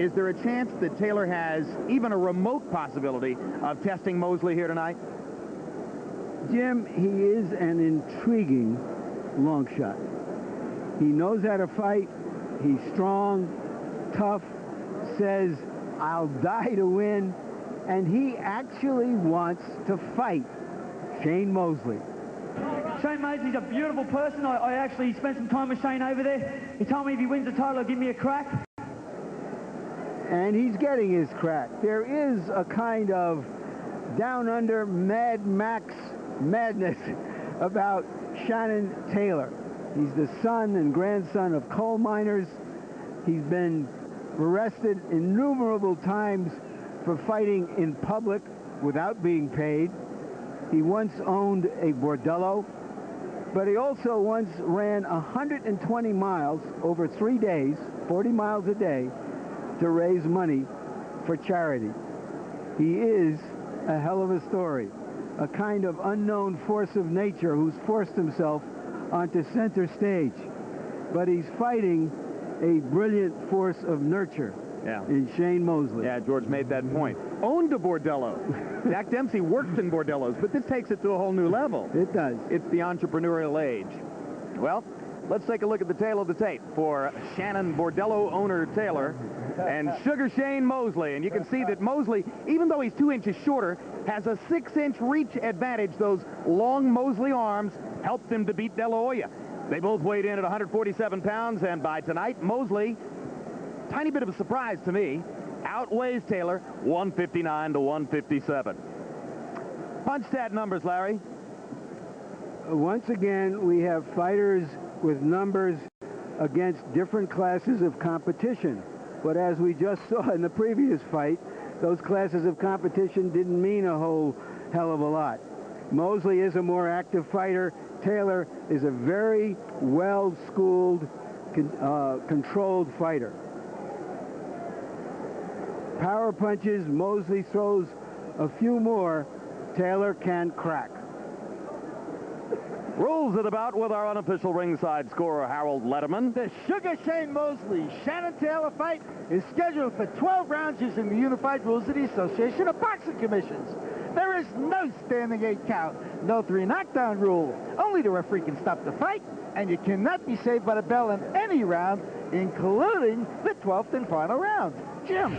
Is there a chance that Taylor has even a remote possibility of testing Mosley here tonight? Jim, he is an intriguing long shot. He knows how to fight. He's strong, tough, says, I'll die to win, and he actually wants to fight Shane Mosley. Shane Mosley's a beautiful person. I actually spent some time with Shane over there. He told me if he wins the title, he'll give me a crack. And he's getting his crack. There is a kind of down-under Mad Max madness about Shannon Taylor. He's the son and grandson of coal miners. He's been arrested innumerable times for fighting in public without being paid. He once owned a bordello, but he also once ran 120 miles over 3 days, 40 miles a day, to raise money for charity. He is a hell of a story, a kind of unknown force of nature who's forced himself onto center stage. But he's fighting a brilliant force of nurture in Shane Mosley. Yeah, George made that point. Owned a bordello. Jack Dempsey worked in bordellos, but this takes it to a whole new level. It does. It's the entrepreneurial age. Well, let's take a look at the tail of the tape for Shannon bordello owner Taylor and Sugar Shane Mosley. And you can see that Mosley, even though he's 2 inches shorter, has a 6-inch reach advantage. Those long Mosley arms helped him to beat De La Hoya. They both weighed in at 147 pounds, and by tonight, Mosley, tiny bit of a surprise to me, outweighs Taylor 159 to 157. Punch stat numbers, Larry. Once again, we have fighters with numbers against different classes of competition. But as we just saw in the previous fight, those classes of competition didn't mean a whole hell of a lot. Mosley is a more active fighter. Taylor is a very well-schooled, controlled fighter. Power punches, Mosley throws a few more. Taylor can crack. Rules of the bout with our unofficial ringside scorer, Harold Letterman. The Sugar Shane Mosley Shannon Taylor fight is scheduled for 12 rounds using the unified rules of the Association of Boxing Commissions. There is no standing 8 count, no 3 knockdown rule. Only the referee can stop the fight, and you cannot be saved by the bell in any round, including the 12th and final round. Jim.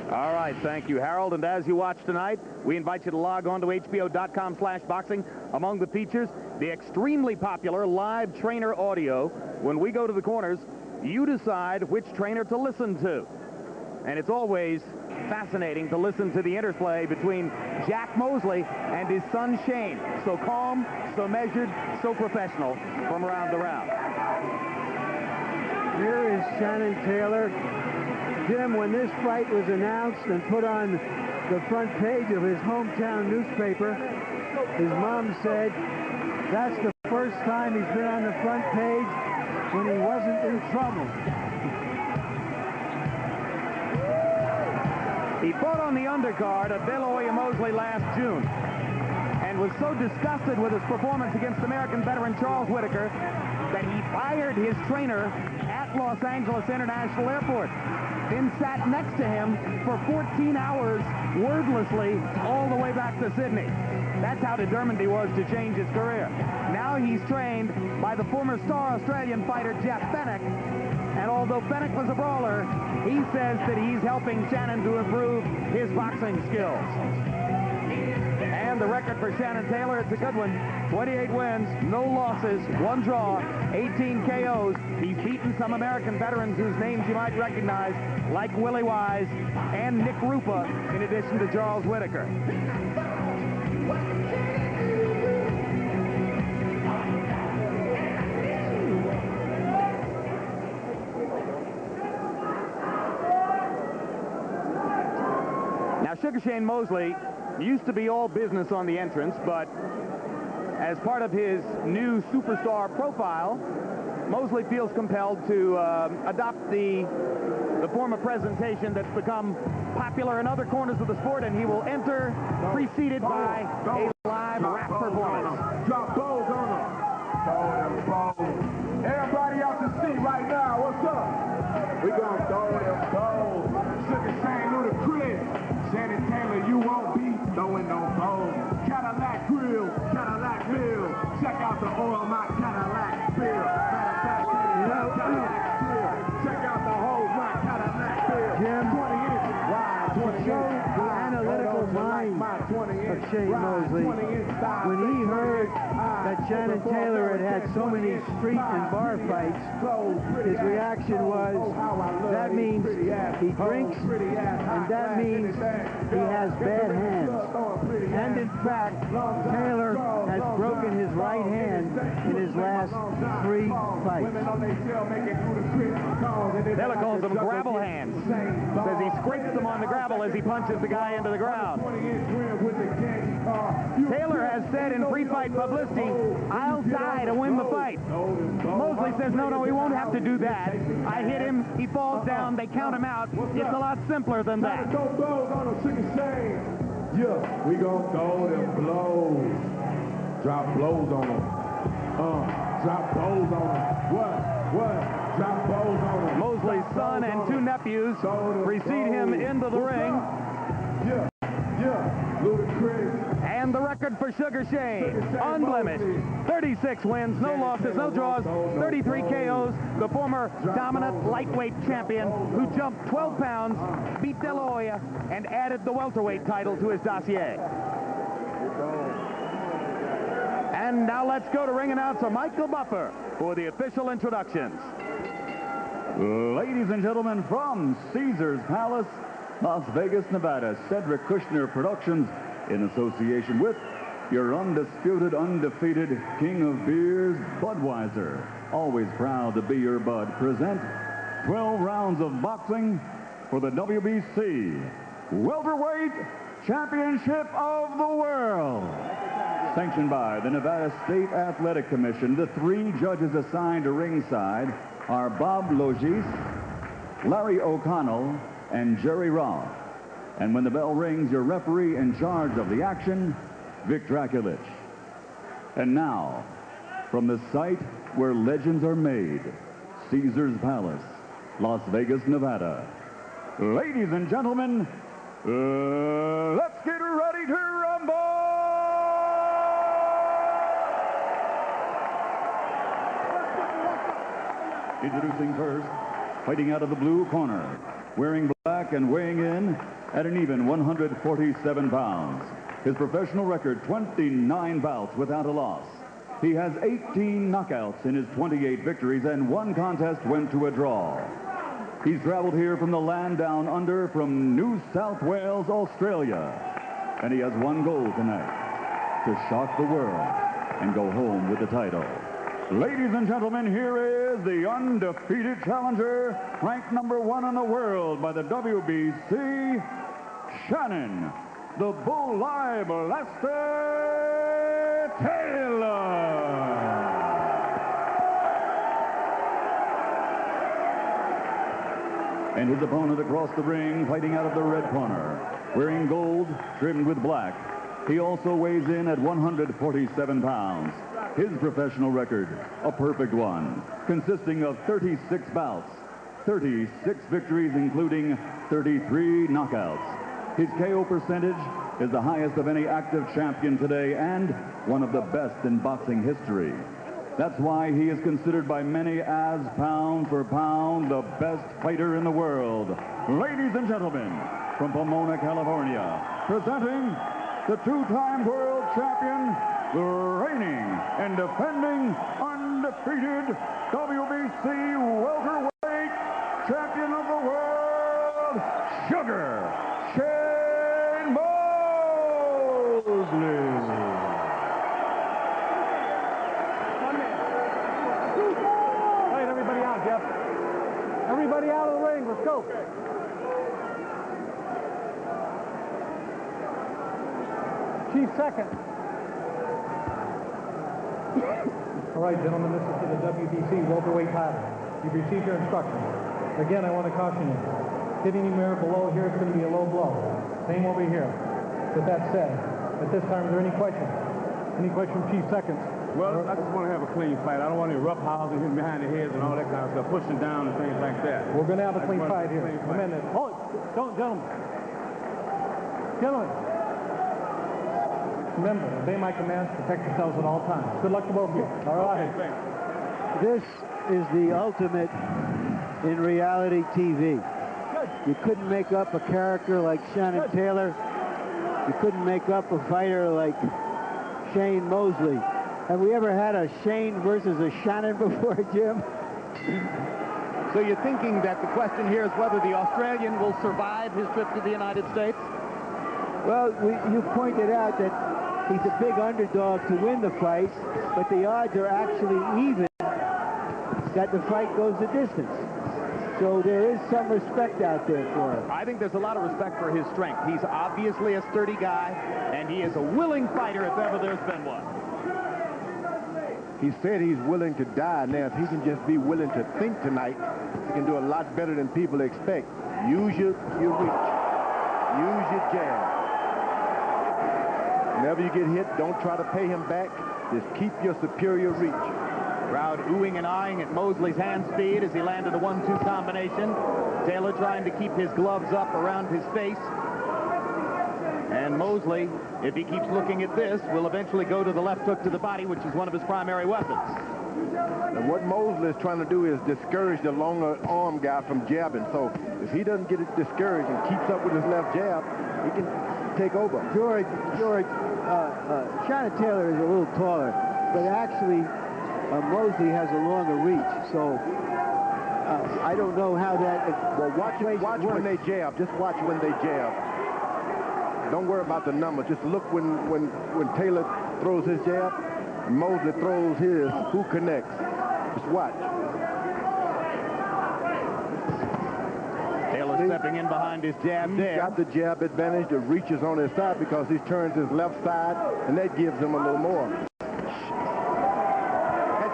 All right, thank you, Harold. And as you watch tonight, we invite you to log on to HBO.com/boxing. Among the features, the extremely popular live trainer audio. When we go to the corners, you decide which trainer to listen to. And it's always fascinating to listen to the interplay between Jack Mosley and his son Shane. So calm, so measured, so professional from round to round. Here is Shannon Taylor. Jim, when this fight was announced and put on the front page of his hometown newspaper, his mom said that's the first time he's been on the front page when he wasn't in trouble. He fought on the undercard of De La Hoya Mosley last June and was so disgusted with his performance against American veteran Charles Whitaker that he fired his trainer at Los Angeles International Airport, then sat next to him for 14 hours wordlessly all the way back to Sydney. That's how determined he was to change his career. Now he's trained by the former star Australian fighter Jeff Fenech, and although Fenech was a brawler, he says that he's helping Shannon to improve his boxing skills. And the record for Shannon Taylor, it's a good one. 28 wins, no losses, 1 draw, 18 KOs. He's beaten some American veterans whose names you might recognize, like Willie Wise and Nick Rupa, in addition to Charles Whitaker. Now, Sugar Shane Mosley used to be all business on the entrance, but as part of his new superstar profile, Mosley feels compelled to adopt the form of presentation that's become popular in other corners of the sport, and he will enter preceded by a live rap performance. Drop balls on them. Throw them balls. Everybody out to see right now, what's up? We gonna throw them balls. the analytical mind of Shane Mosley. When he heard that Shannon Taylor had so many street and bar fights, his reaction was, that means he drinks, and that means he has bad hands. And in fact, Taylor has broken his right hand in his last 3 fights. Taylor calls them gravel hands. Says he scrapes them on the gravel as he punches the guy into the ground. Taylor has said in pre-fight publicity, I'll die to win the fight. Mosley says, no, he won't have to do that. I hit him, he falls down, they count him out. It's a lot simpler than that. Yeah, we gonna throw them blows. Drop blows on them. Drop blows on them. What? Drop blows on them. Mosley's son and 2 nephews precede him into the ring. Yeah, ludicrous. And the record for Sugar Shane, unblemished. 36 wins, no losses, no draws, 33 KOs. The former dominant lightweight champion who jumped 12 pounds, beat De La Hoya, and added the welterweight title to his dossier. And now let's go to ring announcer Michael Buffer for the official introductions. Ladies and gentlemen, from Caesar's Palace, Las Vegas, Nevada, Cedric Kushner Productions, in association with your undisputed, undefeated king of beers, Budweiser, always proud to be your bud, present 12 rounds of boxing for the WBC Welterweight Championship of the World. Sanctioned by the Nevada State Athletic Commission, the 3 judges assigned to ringside are Bob Logis, Larry O'Connell, and Jerry Roth. And when the bell rings, your referee in charge of the action, Vic Draculich. And now, from the site where legends are made, Caesar's Palace, Las Vegas, Nevada. Ladies and gentlemen, let's get ready to rumble! Introducing first, fighting out of the blue corner, wearing black and weighing in at an even 147 pounds. His professional record, 29 bouts without a loss. He has 18 knockouts in his 28 victories, and 1 contest went to a draw. He's traveled here from the land down under from New South Wales, Australia. And he has 1 goal tonight, to shock the world and go home with the title. Ladies and gentlemen, here is the undefeated challenger, ranked #1 in the world by the WBC, Shannon, the Bull Blaster Taylor. And his opponent across the ring, fighting out of the red corner, wearing gold trimmed with black. He also weighs in at 147 pounds. His professional record, a perfect one, consisting of 36 bouts, 36 victories, including 33 knockouts. His KO percentage is the highest of any active champion today and one of the best in boxing history. That's why he is considered by many as, pound for pound, the best fighter in the world. Ladies and gentlemen, from Pomona, California, presenting the 2-time world champion, the reigning and defending undefeated WBC welterweight champion of the world, Sugar Shane Mosley. Right, everybody out, Jeff. Everybody out of the ring. Let's go. Chief second. All right, gentlemen, this is for the WBC welterweight title. You've received your instructions. Again, I want to caution you. Hitting anywhere below here is going to be a low blow. Same over here. With that said, at this time, are there any questions? Any questions, Chief Seconds? Well, I just want to have a clean fight. I don't want any rough housing, hitting behind the heads and all that kind of stuff, pushing down and things like that. We're going to have a clean fight here. A minute. Hold it. Don't, gentlemen. Gentlemen. Remember, obey my commands, protect yourselves at all times. Good luck to both of you. All right. Okay, This is the ultimate in reality TV. You couldn't make up a character like Shannon Taylor. You couldn't make up a fighter like Shane Mosley. Have we ever had a Shane versus a Shannon before, Jim? So you're thinking that the question here is whether the Australian will survive his trip to the United States? Well, you pointed out that he's a big underdog to win the fight, but the odds are actually even that the fight goes the distance. So there is some respect out there for him. I think there's a lot of respect for his strength. He's obviously a sturdy guy, and he is a willing fighter if ever there's been one. He said he's willing to die. Now, if he can just be willing to think tonight, he can do a lot better than people expect. Use your reach. Use your jab. Whenever you get hit, don't try to pay him back. Just keep your superior reach. Crowd oohing and eyeing at Mosley's hand speed as he landed a 1-2 combination. Taylor trying to keep his gloves up around his face. And Mosley, if he keeps looking at this, will eventually go to the left hook to the body, which is one of his primary weapons. And what Mosley is trying to do is discourage the longer arm guy from jabbing. So if he doesn't get it discouraged and keeps up with his left jab, he can take over. George, Shannon Taylor is a little taller, but actually Mosley has a longer reach. So I don't know how that. Well, watch when they jab. Just watch when they jab. Don't worry about the number. Just look when Taylor throws his jab, and Mosley throws his. Who connects? Just watch. Taylor stepping in behind his jab there. He's got the jab advantage. The reach is on his side because he turns his left side, and that gives him a little more. That's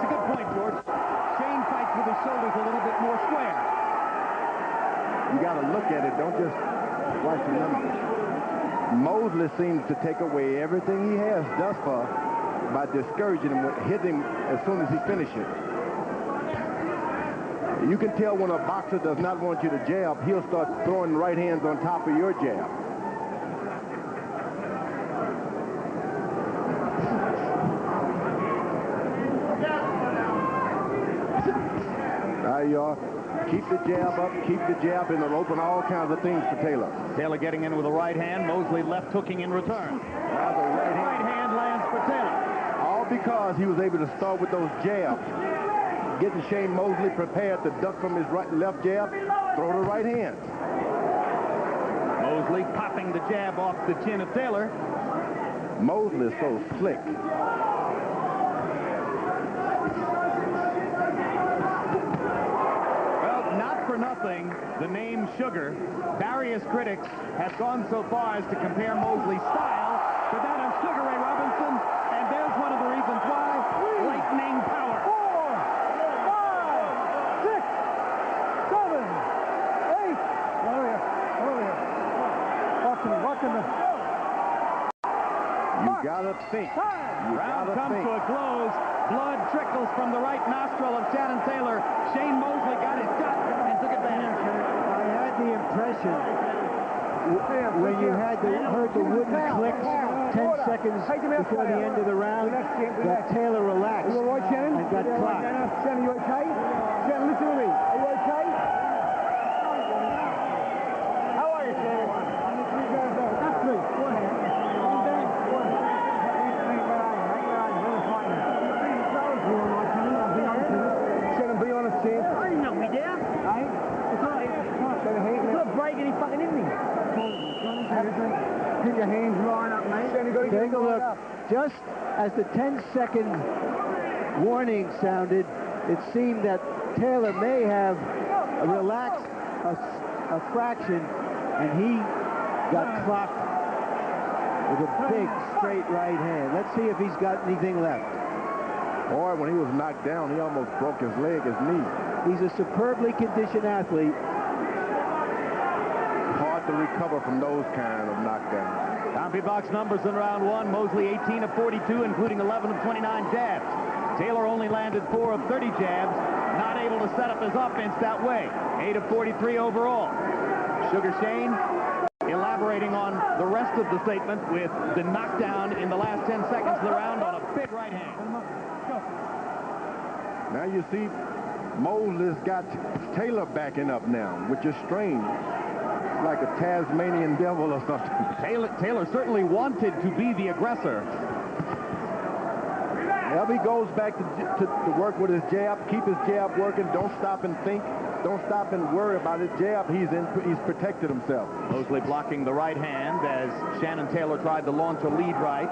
a good point, George. Shane fights with his shoulders a little bit more square. You got to look at it. Don't just watch the numbers. Mosley seems to take away everything he has thus far by discouraging him, hitting him as soon as he finishes. You can tell when a boxer does not want you to jab, he'll start throwing right hands on top of your jab. There you are. Keep the jab up, keep the jab, and it'll open all kinds of things for Taylor. Taylor getting in with a right hand, Mosley left hooking in return. Now the right hand lands for Taylor. All because he was able to start with those jabs. Getting Shane Mosley prepared to duck from his left jab, throw the right hand. Mosley popping the jab off the chin of Taylor. Mosley is so slick. For nothing, the name Sugar. Various critics have gone so far as to compare Mosley's style to that of Sugar Ray Robinson, and there's one of the reasons why. Lightning power. 4, 6, 7, 8. Over here. Watching the. You gotta think. Round comes to a close. Blood trickles from the right nostril of Shannon Taylor. Shane Mosley got his shot and took advantage. I had the impression when you heard the wooden clicks 10 seconds before the end of the round that Taylor relaxed and got clocked. Shannon, you okay? Shannon, listen to me. Are you okay? How are you, Shannon? That's me. Go ahead. Shannon, be honest, Sam. I didn't know me, did I? It's not breaking any fucking in me. Keep your hands lined up, mate. Shannon, you got to Take a look. Just as the 10-second warning sounded, it seemed that Taylor may have relaxed a fraction, and he got clocked with a big straight right hand. Let's see if he's got anything left. Boy, when he was knocked down, he almost broke his leg, his knee. He's a superbly conditioned athlete. Hard to recover from those kind of knockdowns. CompuBox numbers in round one. Mosley 18 of 42, including 11 of 29 jabs. Taylor only landed 4 of 30 jabs, not able to set up his offense that way. 8 of 43 overall. Sugar Shane elaborating on the rest of the statement with the knockdown in the last 10 seconds of the round on a big right hand. Now you see Mosley's got Taylor backing up now, which is strange. like a Tasmanian devil or something. Taylor certainly wanted to be the aggressor. Well, he goes back to work with his jab, keep his jab working, don't stop and think, don't stop and worry about his jab. He's protected himself. Mosley blocking the right hand as Shannon Taylor tried to launch a lead right.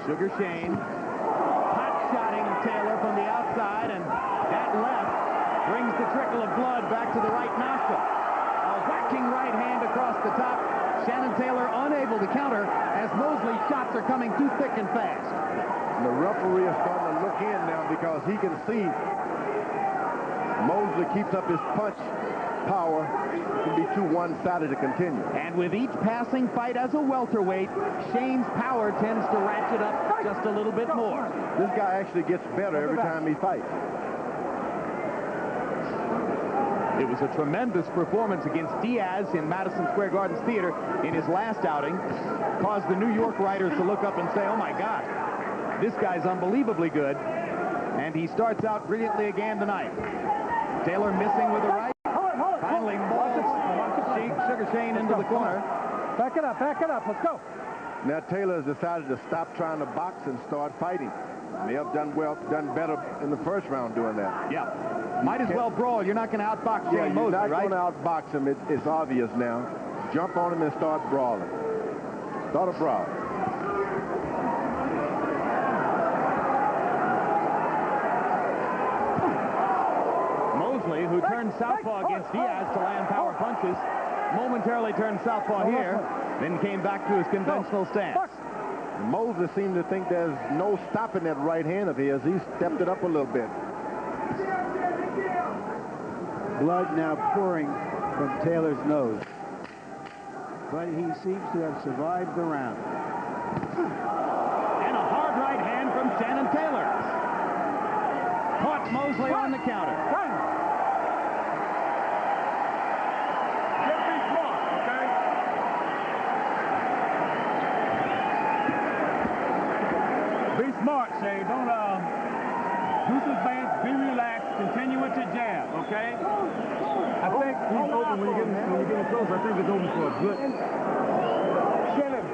Sugar Shane hot-shotting Taylor from the outside, and that left brings the trickle of blood back to the right nostril. A whacking right hand across the top. Shannon Taylor unable to counter as Mosley's shots are coming too thick and fast. And the referee is starting to look in now because he can see Mosley keeps up his punch power. It can be too one-sided to continue. And with each passing fight as a welterweight, Shane's power tends to ratchet up just a little bit more. This guy actually gets better every time he fights. It was a tremendous performance against Diaz in Madison Square Garden Theater in his last outing. Caused the New York writers to look up and say, oh my God, this guy's unbelievably good. And he starts out brilliantly again tonight. Taylor missing with the right. Finally mauls Sugar Shane into the corner. Back it up, let's go. Now Taylor has decided to stop trying to box and start fighting. May have done better in the first round doing that. Yeah. Might as well brawl. You're not going to outbox Shane Mosley, right? You're not going to outbox him. It's obvious now. Jump on him and start brawling. Start a brawl. Mosley, who turned southpaw against Diaz to land power punches, momentarily turned southpaw here, then came back to his conventional stance. Mosley seemed to think there's no stopping that right hand of his. He stepped it up a little bit. Blood now pouring from Taylor's nose. But he seems to have survived the round. And a hard right hand from Shannon Taylor. Caught Mosley on the counter. Be smart, Shane. Don't do some things. Be relaxed. Continue with your jab, okay? I think he's open when you get close. I think it's open for a good. Shannon,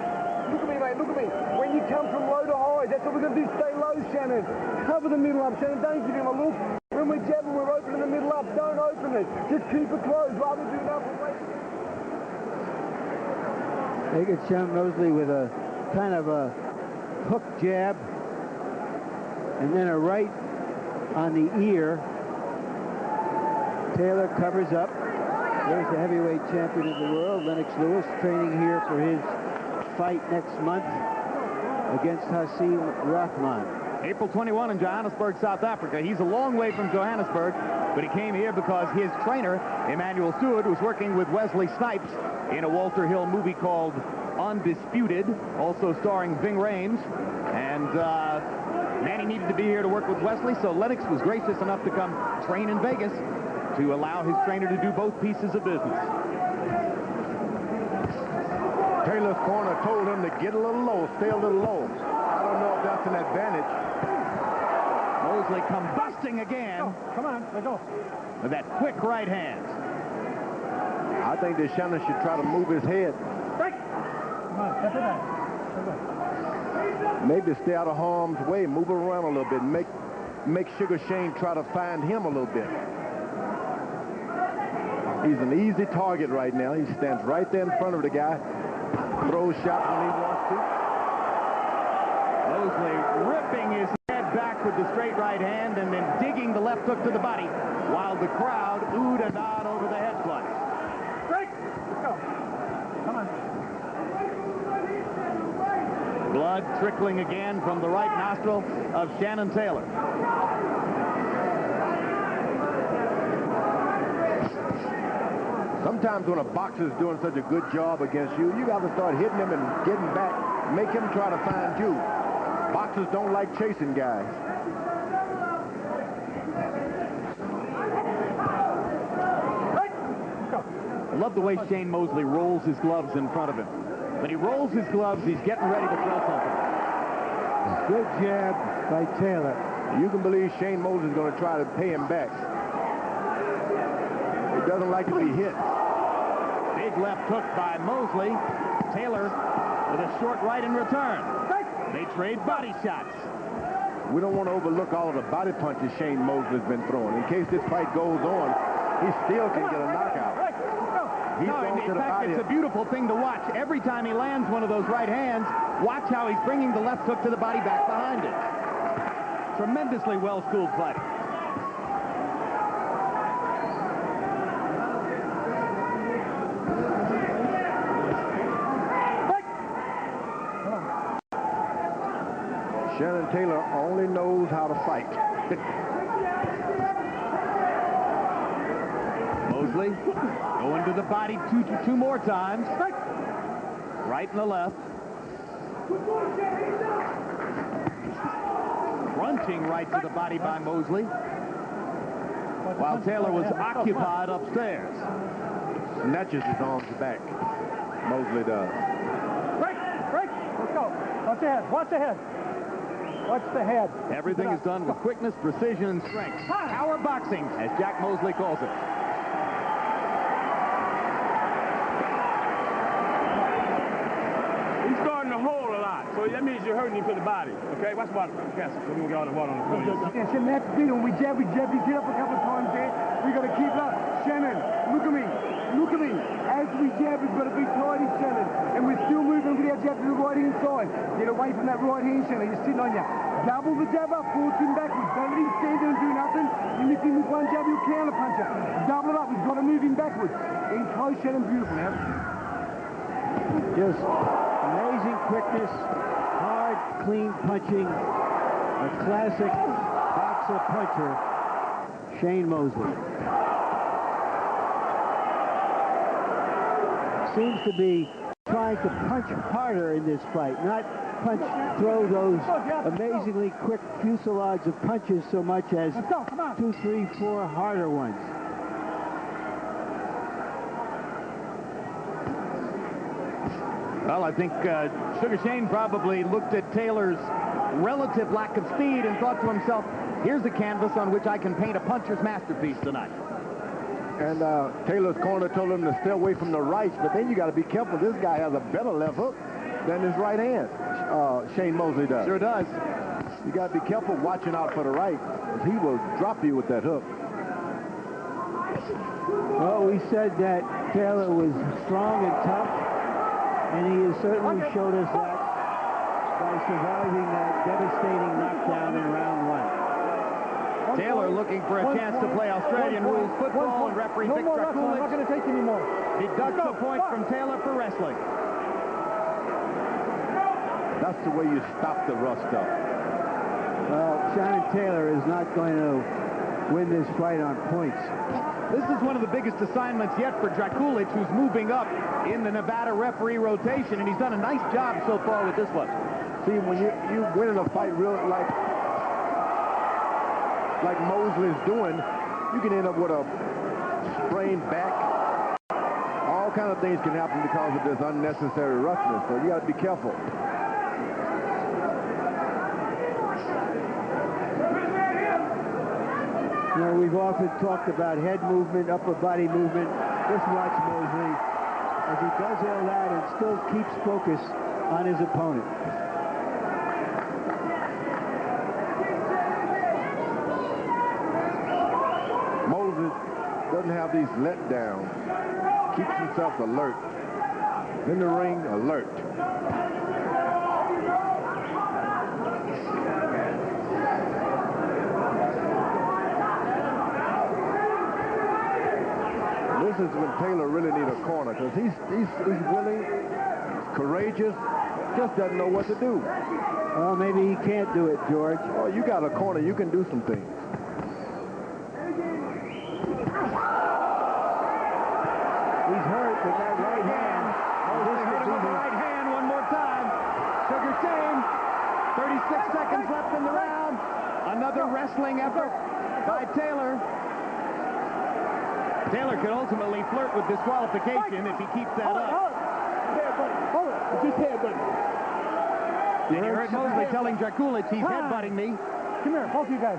look at me, mate. Look at me. When you come from low to high, that's what we're going to do. Stay low, Shannon. Cover the middle up, Shannon. Don't give him a look. When we're jabbing, we're opening the middle up. Don't open it. Just keep it closed. Rather do nothing. They get Shannon Mosley with a kind of a hook jab and then a right on the ear. Taylor covers up. There's the heavyweight champion of the world, Lennox Lewis, training here for his fight next month against Hasim Rahman. April 21 in Johannesburg, South Africa. He's a long way from Johannesburg, but he came here because his trainer, Emmanuel Stewart, was working with Wesley Snipes in a Walter Hill movie called Undisputed, also starring Ving Rhames. And Manny needed to be here to work with Wesley, so Lennox was gracious enough to come train in Vegas to allow his trainer to do both pieces of business. Taylor's corner told him to get a little low, stay a little low. I don't know if that's an advantage. Mosley combusting again. Oh, come on, let's go. With that quick right hand. I think that Shannon should try to move his head. Break. Come on, step it back. Maybe stay out of harm's way, move around a little bit, make Sugar Shane try to find him a little bit. He's an easy target right now. He stands right there in front of the guy, throws shots when he wants to. Mosley ripping his head back with the straight right hand and then digging the left hook to the body while the crowd oohed and ahed over the head clutch. Break. Let's go. Come on. Blood trickling again from the right nostril of Shannon Taylor. Sometimes when a boxer's doing such a good job against you, you got to start hitting him and getting back, make him try to find you. Boxers don't like chasing guys. I love the way Shane Mosley rolls his gloves in front of him. When he rolls his gloves, he's getting ready to throw something. Good jab by Taylor. You can believe Shane Mosley's going to try to pay him back. He doesn't like to be hit. left hook by Mosley. Taylor with a short right in return. They trade body shots. We don't want to overlook all of the body punches Shane Mosley's been throwing. In case this fight goes on, he still can get a knockout. In fact, it's a beautiful thing to watch. Every time he lands one of those right hands, watch how he's bringing the left hook to the body back behind it. Tremendously well-schooled fighter. Shannon Taylor only knows how to fight. Mosley going to the body two more times. Right and the left. Crunching right to the body by Mosley, while Taylor was occupied upstairs. Snatches his arms back. Mosley does. Break! Let's go. Watch the head. Watch the head. Watch the head. Everything is done with quickness, precision, and strength. Power boxing, as Jack Mosley calls it. He's starting to hold a lot, so that means you're hurting him to the body. Okay, watch water. Castle, so we can get all the water on the floor. Yeah, Shannon, that's the thing. When we jab, you get up a couple of times there. We got to keep it up. Shannon, look at me. Look at me. As we jab, we've got to be tighty, Shannon. And we're still moving with our jab to the right hand side. Get away from that right hand, Shannon. You're sitting on you. Double the jab up, forward him backwards. Don't let him stand there and do nothing. You miss him with one jab, you'll counter punch it. Double it up. We've got to move him backwards. In close, Shannon, beautiful now. Just amazing quickness, hard, clean punching. A classic boxer puncher, Shane Mosley. Seems to be trying to punch harder in this fight, not throw those amazingly quick fusillage of punches so much as 2, 3, 4 harder ones. Well, I think Sugar Shane probably looked at Taylor's relative lack of speed and thought to himself, here's a canvas on which I can paint a puncher's masterpiece tonight. And Taylor's corner told him to stay away from the rights, but then you got to be careful. This guy has a better left hook than his right hand. Shane Mosley does. Sure does. You got to be careful watching out for the right, because he will drop you with that hook. Well, we said that Taylor was strong and tough, and he has certainly showed us that by surviving that devastating knockdown in round 1. Taylor looking for a chance to play Australian rules football, and referee Vic I'm not going to take any more. deducts a point from Taylor for wrestling. That's the way you stop the rough stuff. Well, Shannon Taylor is not going to win this fight on points. This is one of the biggest assignments yet for Drakulic, who's moving up in the Nevada referee rotation, and he's done a nice job so far with this one. See, when you win in a fight real like Mosley's doing, you can end up with a sprained back. All kind of things can happen because of this unnecessary roughness, so you got to be careful. You know, we've often talked about head movement, upper body movement. Just watch Mosley as he does all that and still keeps focus on his opponent. Mosley doesn't have these letdowns. Keeps himself alert. In the ring, alert. This is when Taylor really needs a corner, because he's willing, courageous, just doesn't know what to do. Well, maybe he can't do it, George. Well, you got a corner, you can do some things. He's hurt with that right hand. Mosley hit him with the right hand one more time. Sugar Shane, 36 seconds left in the round. Another wrestling effort by Taylor. Taylor could ultimately flirt with disqualification if he keeps that up. Hold it. Just headbutting. And you heard Mosley telling Drakulic he's headbutting me. Come here, both of you guys.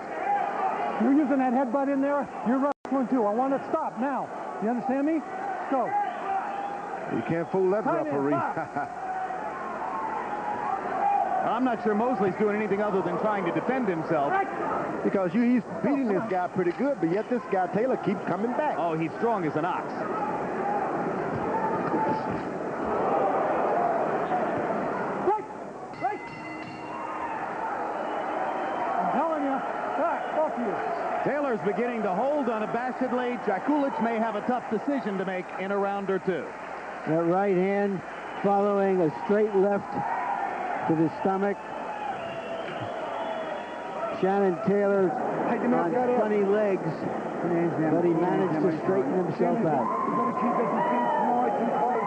You're using that headbutt in there. You're wrestling too. I want to stop now. You understand me? Let's go. You can't fool that referee. I'm not sure Mosley's doing anything other than trying to defend himself. Because he's beating this guy pretty good, but yet this guy, Taylor, keeps coming back. Oh, he's strong as an ox. I'm telling you. Fuck you. Taylor's beginning to hold unabashedly. Jakulich may have a tough decision to make in a round or two. That right hand following a straight left to the stomach. Shannon Taylor on funny legs, but he managed to straighten himself out. You gotta keep that defense nice and close.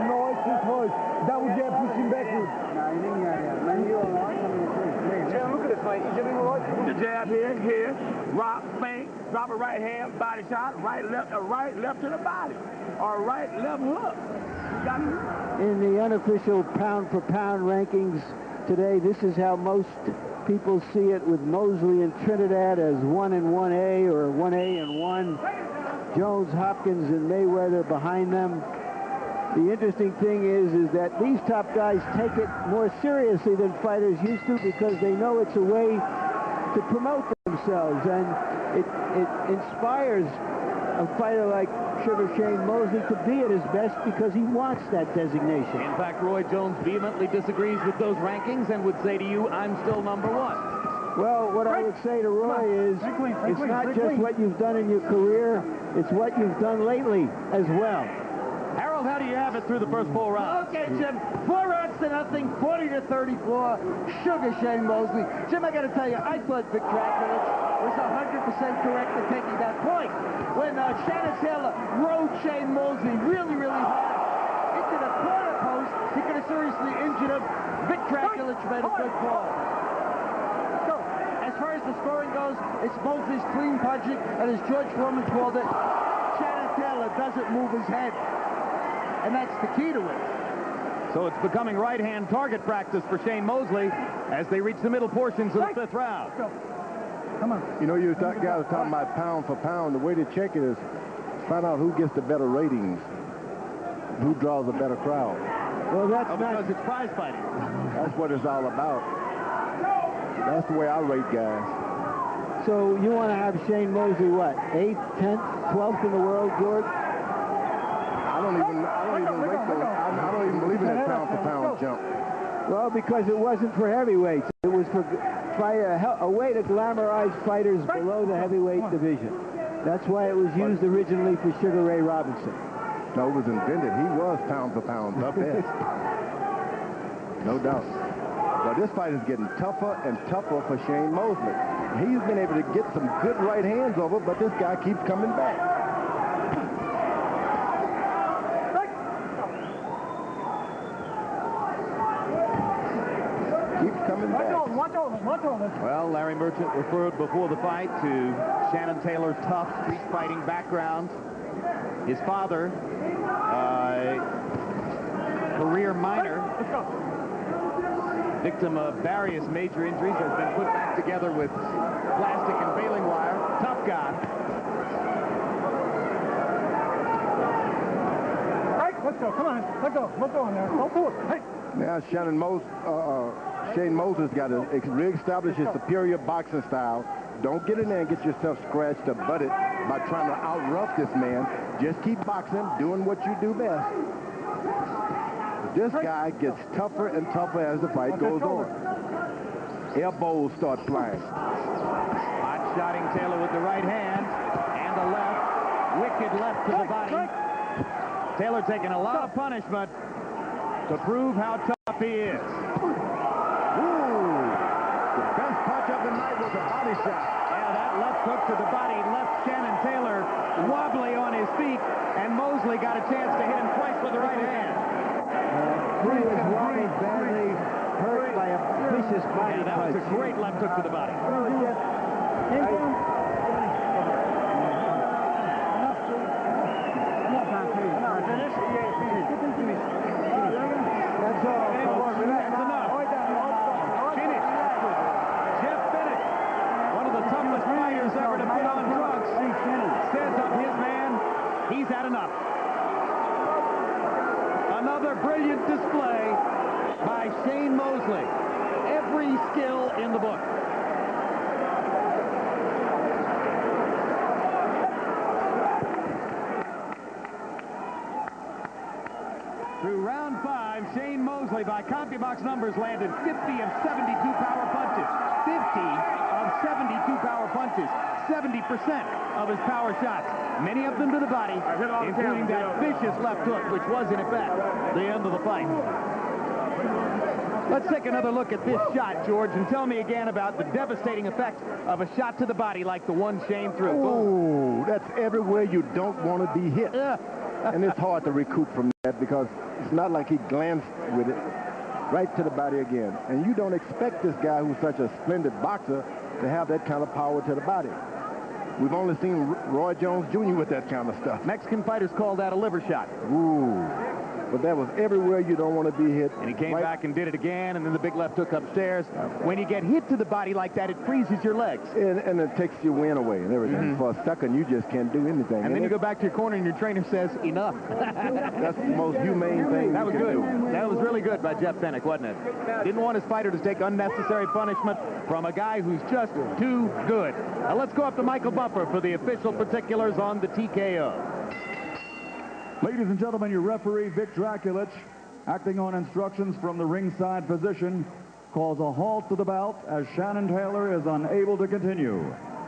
Nice and close. Double jab, push him backward. Shannon, look at this, mate. He's getting right. The jab here, rock, bang, drop a right hand, body shot, right, left to the body, or right, left hook. In the unofficial pound-for-pound rankings today, this is how most people see it, with Mosley and Trinidad as 1 and 1A, or 1A and 1. Jones, Hopkins, and Mayweather behind them. The interesting thing is that these top guys take it more seriously than fighters used to, because they know it's a way to promote themselves, and it inspires a fighter like Sugar Shane Mosley to be at his best because he wants that designation. In fact, Roy Jones vehemently disagrees with those rankings and would say to you, I'm still number one. Well, what I would say to Roy is, it's not just what you've done in your career, it's what you've done lately as well. Harold, how do you have it through the first 4 rounds? Okay, Jim. 4 rounds to nothing, 40-34. Sugar Shane Mosley. Jim, I got to tell you, I thought Vic Draculich was 100% correct in taking that point. When Shannon Taylor rode Shane Mosley really, really hard into the corner post, he could have seriously injured him. Vic Draculich made a good call. So, as far as the scoring goes, it's Mosley's clean punching, and as George Foreman called it, Shannon Taylor doesn't move his head. And that's the key to it. So it's becoming right-hand target practice for Shane Mosley as they reach the middle portions of the 5th round. Come on. You know, you guys are talking about pound for pound. The way to check it is find out who gets the better ratings, who draws a better crowd. Well, that's because it's prize fighting. That's what it's all about. That's the way I rate guys. So you want to have Shane Mosley, what, 8th, 10th, 12th in the world, George? I don't even rate those. I don't even believe in that pound-for-pound jump. Well, because it wasn't for heavyweights. It was for a way to glamorize fighters below the heavyweight division. That's why it was used originally for Sugar Ray Robinson. No, it was invented. He was pound-for-pound, the best. No doubt. But this fight is getting tougher and tougher for Shane Mosley. He's been able to get some good right hands over, but this guy keeps coming back. Well, Larry Merchant referred before the fight to Shannon Taylor's tough street fighting background. His father, career miner, victim of various major injuries, has been put back together with plastic and baling wire. Tough guy. Let's go. Come on. Let's go. Let's go on there. Don't do it. Hey. Now Shane Mosley's got to reestablish his superior boxing style. Don't get in there and get yourself scratched or butted by trying to out-rough this man. Just keep boxing, doing what you do best. This guy gets tougher and tougher as the fight goes on. Elbows start flying. Hot-shotting Taylor with the right hand and the left. Wicked left to the body. Taylor taking a lot of punishment to prove how tough he is. The best punch of the night was a body shot. Yeah, that left hook to the body left Shannon Taylor wobbly on his feet, and Mosley got a chance to hit him twice with the right hand. He was wobbled badly, hurt by a vicious body that punch. was a great left hook to the body. That's all. That's enough. Finish. Jeff Bennett, one of the toughest fighters ever to put on drugs, says of his man, he's had enough. Another brilliant display by Shane Mosley. Every skill in the book. Through round 5, Shane Mosley, by CompuBox numbers, landed 50 of 72 power punches. 50 of 72 power punches. 70% of his power shots. Many of them to the body, including that vicious left hook, which was, in effect, the end of the fight. Let's take another look at this shot, George, and tell me again about the devastating effect of a shot to the body like the one Shane threw. Oh, that's everywhere you don't want to be hit. And it's hard to recoup from that because it's not like he glanced with it right to the body again. And you don't expect this guy who's such a splendid boxer to have that kind of power to the body. We've only seen Roy Jones Jr. with that kind of stuff. Mexican fighters call that a liver shot. Ooh. But that was everywhere you don't want to be hit. And he came back and did it again, and then the big left hook upstairs. When you get hit to the body like that, it freezes your legs. And it takes your wind away and everything. For a second, you just can't do anything. And then you go back to your corner, and your trainer says, enough. That's the most humane thing That was you can good. do. That was really good by Jeff Fennick, wasn't it? Didn't want his fighter to take unnecessary punishment from a guy who's just too good. Now let's go up to Michael Buffer for the official particulars on the TKO. Ladies and gentlemen, your referee, Vic Draculich, acting on instructions from the ringside physician, calls a halt to the bout as Shannon Taylor is unable to continue.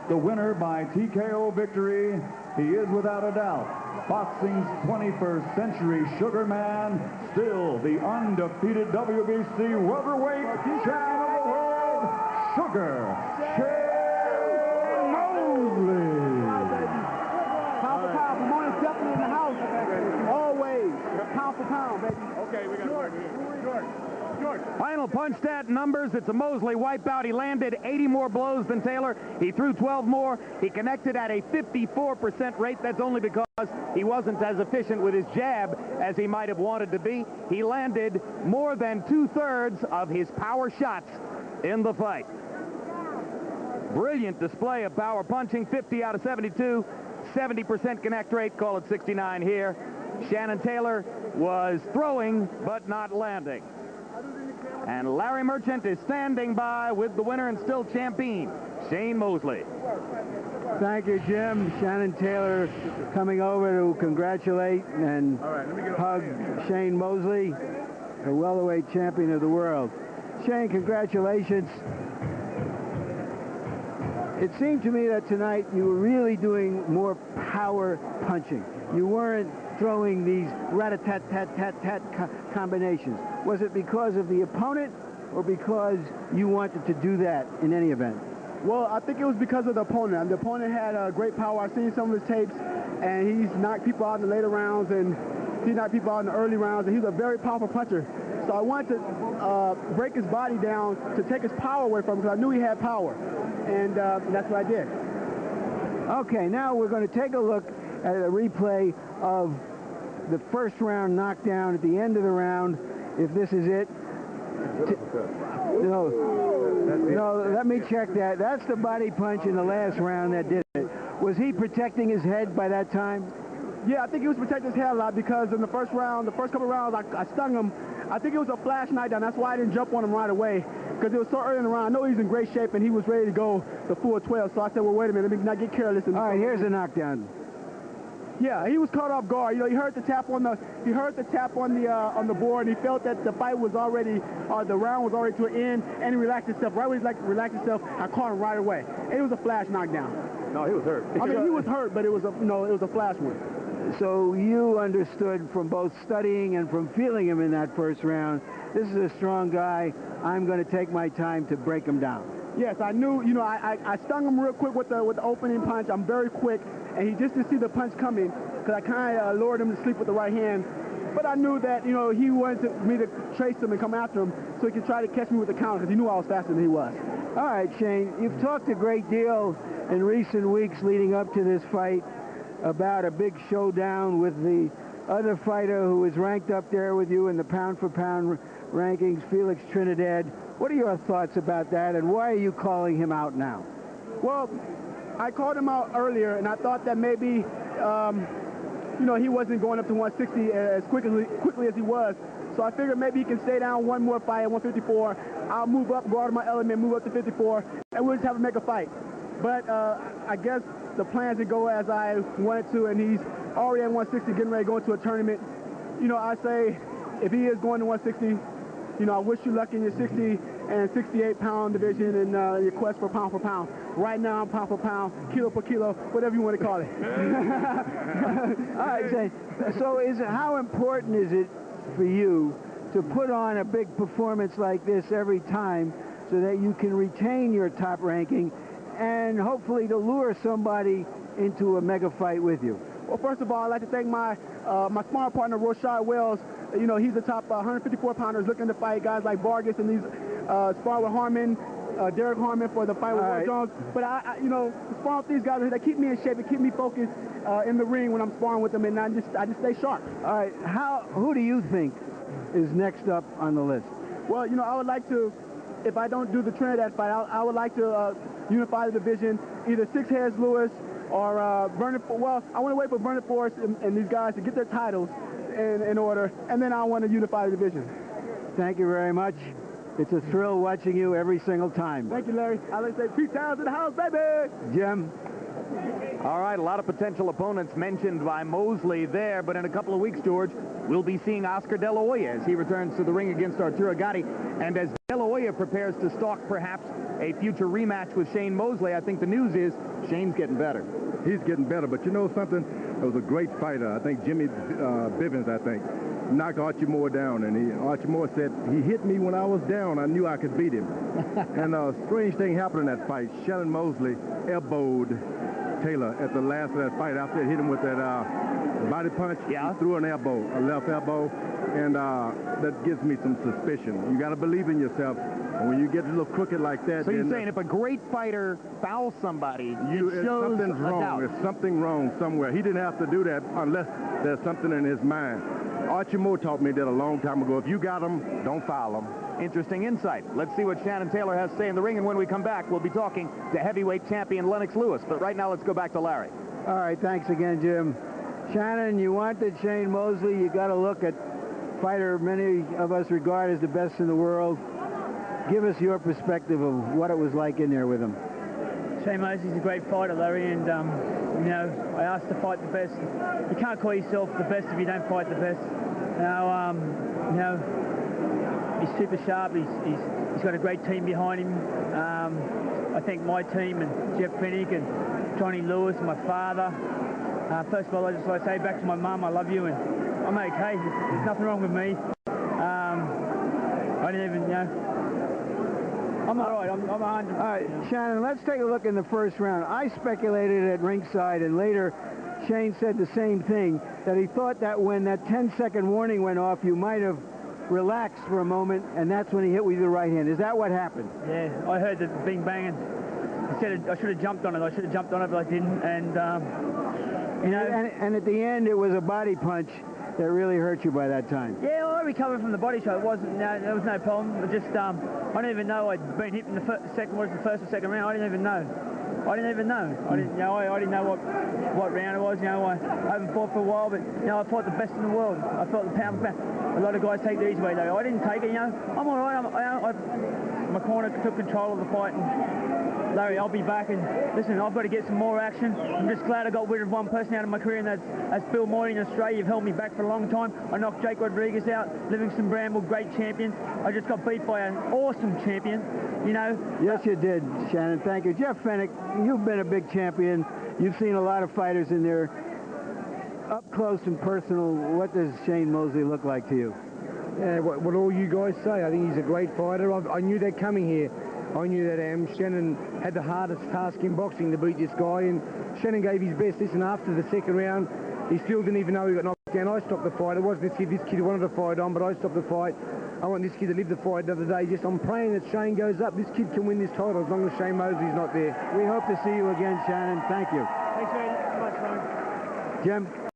The winner by TKO victory, he is without a doubt boxing's 21st century sugar man, still the undefeated WBC welterweight champion of the world, Sugar Shane Mosley. Pound, money's definitely in the house. Always. Pound for pound, baby. Okay, we got George. Final punch stat numbers. It's a Mosley wipeout. He landed 80 more blows than Taylor. He threw 12 more. He connected at a 54% rate. That's only because he wasn't as efficient with his jab as he might have wanted to be. He landed more than 2/3 of his power shots in the fight. Brilliant display of power punching. 50 out of 72. 70% connect rate. Call it 69 here. Shannon Taylor was throwing but not landing. And Larry Merchant is standing by with the winner and still champion, Shane Mosley. Thank you, Jim. Shannon Taylor coming over to congratulate and hug Shane Mosley, a welterweight champion of the world. Shane, congratulations. It seemed to me that tonight you were really doing more power punching. You weren't throwing these rat-a-tat-tat-tat-tat combinations. Was it because of the opponent or because you wanted to do that in any event? Well, I think it was because of the opponent. The opponent had great power. I've seen some of his tapes, and he's knocked people out in the later rounds, and he knocked people out in the early rounds, and he's a very powerful puncher. So I wanted to break his body down to take his power away from him because I knew he had power. And that's what I did. Okay, now we're going to take a look at a replay of the first round knockdown at the end of the round. If this is it. No, let me check that. That's the body punch in the last round that did it. Was he protecting his head by that time? Yeah, I think he was protecting his head a lot because in the first round, the first couple rounds, I stung him. I think it was a flash knockdown. That's why I didn't jump on him right away because it was so early in the round. I know he's in great shape and he was ready to go the full 12. So I said, well, wait a minute, let me not get careless. All right, here's the knockdown. Yeah, he was caught off guard. You know, he heard the tap on the board, and he felt that the fight was already, the round was already to an end, and he relaxed himself. Right when he relaxed himself, I caught him right away. And it was a flash knockdown. No, he was hurt. I mean, he was hurt, but it was a flash one. So you understood from both studying and from feeling him in that first round, this is a strong guy. I'm going to take my time to break him down. Yes, I knew, you know, I stung him real quick with the opening punch. I'm very quick, and he just didn't see the punch coming because I kind of lured him to sleep with the right hand. But I knew that, you know, he wanted me to chase him and come after him so he could try to catch me with the counter because he knew I was faster than he was. All right, Shane, you've talked a great deal in recent weeks leading up to this fight about a big showdown with the other fighter who is ranked up there with you in the pound-for-pound rankings, Felix Trinidad. What are your thoughts about that, and why are you calling him out now? Well, I called him out earlier, and I thought that maybe you know, he wasn't going up to 160 as quickly as he was. So I figured maybe he can stay down one more fight at 154. I'll move up, go out of my element, move up to 54, and we'll just have a mega fight. But I guess the plans didn't go as I wanted to, and he's already at 160, getting ready to go into a tournament. You know, I say if he is going to 160, you know, I wish you luck in your 60 and 68-pound division and your quest for pound. Right now, I'm pound for pound, kilo per kilo, whatever you want to call it. All right, Shane. So how important is it for you to put on a big performance like this every time so that you can retain your top ranking and hopefully to lure somebody into a mega fight with you? Well, first of all, I'd like to thank my sparring partner, Rashad Wells. You know, he's the top 154-pounders looking to fight guys like Vargas, and he's sparring with Harmon, Derek Harmon for the fight with Roy Jones. But I you know, sparring with these guys, they keep me in shape, they keep me focused in the ring when I'm sparring with them, and I just stay sharp. All right, who do you think is next up on the list? Well, you know, I would like to, if I don't do the Trinidad fight, I would like to unify the division, either Six Heads Lewis or Vernon. Well, I want to wait for Vernon Forrest and these guys to get their titles in order, and then I want to unify the division. Thank you very much. It's a thrill watching you every single time. Thank you, Larry. I like to say Pete Towns in the house, baby. Jim. All right, a lot of potential opponents mentioned by Mosley there, but in a couple of weeks, George, we'll be seeing Oscar De La Hoya as he returns to the ring against Arturo Gatti. And as De La Hoya prepares to stalk perhaps a future rematch with Shane Mosley, I think the news is Shane's getting better. He's getting better, but you know something? It was a great fighter. I think Jimmy Bivens, knocked Archie Moore down, and Archie Moore said, he hit me when I was down. I knew I could beat him. And a strange thing happened in that fight. Shannon Mosley elbowed Taylor at the last of that fight after it hit him with that body punch. Yeah. He threw an elbow, a left elbow, and that gives me some suspicion. You got to believe in yourself. And when you get a little crooked like that, so you're saying if a great fighter fouls somebody, it shows something's wrong. doubt. There's something wrong somewhere. He didn't have to do that unless there's something in his mind. Archie Moore taught me that a long time ago. If you got him, don't foul him. Interesting insight. Let's see what Shannon Taylor has to say in the ring, and when we come back, we'll be talking to heavyweight champion Lennox Lewis. But right now, let's go back to Larry. All right, thanks again, Jim. Shannon, you wanted Shane Mosley. You got to look at fighter many of us regard as the best in the world. Give us your perspective of what it was like in there with him. Shane Mosley's a great fighter, Larry, and you know, I asked to fight the best. You can't call yourself the best if you don't fight the best. You know, he's super sharp. He's got a great team behind him. I think my team and Jeff Pennick and Johnny Lewis and my father. First of all, I just like to say back to my mum, I love you, and I'm okay. There's nothing wrong with me. I didn't even, you know. I'm all right. I'm 100. All right, Shannon, let's take a look in the first round. I speculated at ringside, and later Shane said the same thing, that he thought that when that 10-second warning went off, you might have relaxed for a moment, and that's when he hit with the right hand. Is that what happened? Yeah, I heard the bing banging. I should have jumped on it. I should have jumped on it, but I didn't. And you know. And at the end, it was a body punch that really hurt you by that time. Yeah, well, I recovered from the body shot. It wasn't. There was no problem. It just I didn't even know I'd been hit in the first or second round. I didn't even know. I didn't know. I didn't know what round it was. You know, I haven't fought for a while, but you know, I fought the best in the world. I fought the pound for pound. A lot of guys take the easy way though. I didn't take it. You know, I'm all right. My corner took control of the fight. And Larry, I'll be back, and listen, I've got to get some more action. I'm just glad I got rid of one person out of my career, and that's Bill Moy in Australia. You've held me back for a long time. I knocked Jake Rodriguez out, Livingston Bramble, great champions. I just got beat by an awesome champion, you know. Yes, you did, Shannon. Thank you. Jeff Fennick, you've been a big champion. You've seen a lot of fighters in there. Up close and personal, what does Shane Mosley look like to you? Yeah, what all you guys say. I think he's a great fighter. I knew that coming here. I knew that Shannon had the hardest task in boxing to beat this guy, and Shannon gave his best. Listen, after the second round, he still didn't even know he got knocked down. I stopped the fight. It wasn't this kid wanted to fight on, but I stopped the fight. I want this kid to live the fight the other day. I'm praying that Shane goes up. This kid can win this title as long as Shane Mosley's not there. We hope to see you again, Shannon. Thank you. Thanks very much, Ron. Jim?